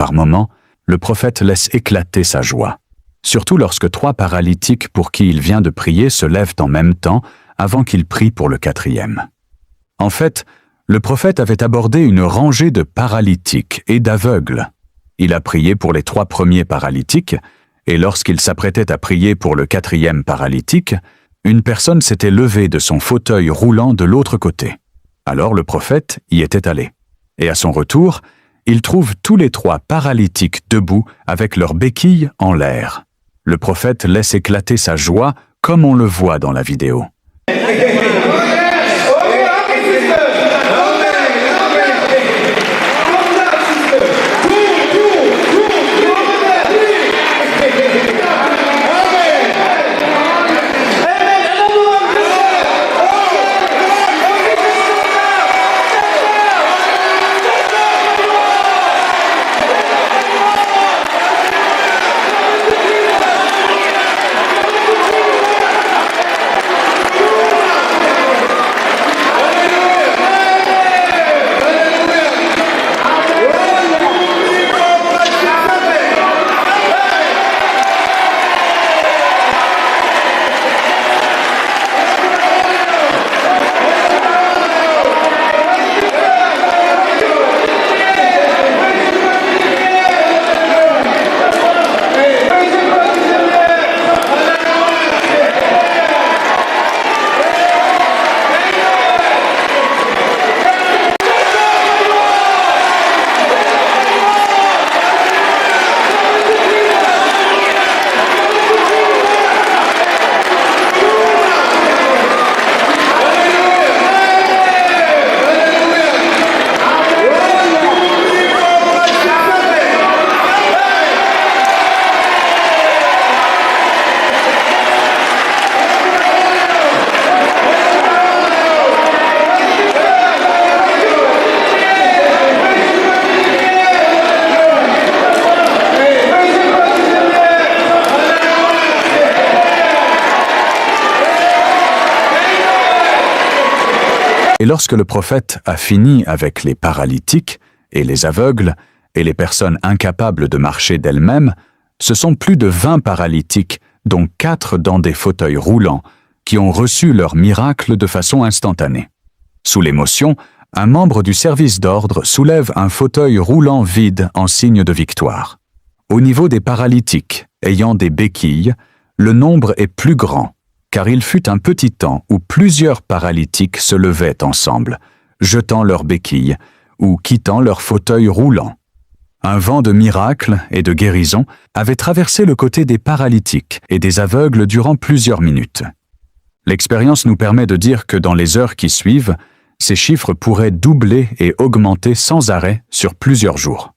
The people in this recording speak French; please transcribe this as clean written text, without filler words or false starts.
Par moments, le prophète laisse éclater sa joie, surtout lorsque 3 paralytiques pour qui il vient de prier se lèvent en même temps avant qu'il prie pour le 4e. En fait, le prophète avait abordé une rangée de paralytiques et d'aveugles. Il a prié pour les 3 premiers paralytiques, et lorsqu'il s'apprêtait à prier pour le 4e paralytique, une personne s'était levée de son fauteuil roulant de l'autre côté. Alors le prophète y était allé. Et à son retour, il trouve tous les 3 paralytiques debout avec leurs béquilles en l'air. Le prophète laisse éclater sa joie comme on le voit dans la vidéo. Et lorsque le prophète a fini avec les paralytiques et les aveugles et les personnes incapables de marcher d'elles-mêmes, ce sont plus de 20 paralytiques, dont 4 dans des fauteuils roulants, qui ont reçu leur miracle de façon instantanée. Sous l'émotion, un membre du service d'ordre soulève un fauteuil roulant vide en signe de victoire. Au niveau des paralytiques ayant des béquilles, le nombre est plus grand, car il fut un petit temps où plusieurs paralytiques se levaient ensemble, jetant leurs béquilles ou quittant leur fauteuil roulant. Un vent de miracles et de guérison avait traversé le côté des paralytiques et des aveugles durant plusieurs minutes. L'expérience nous permet de dire que dans les heures qui suivent, ces chiffres pourraient doubler et augmenter sans arrêt sur plusieurs jours.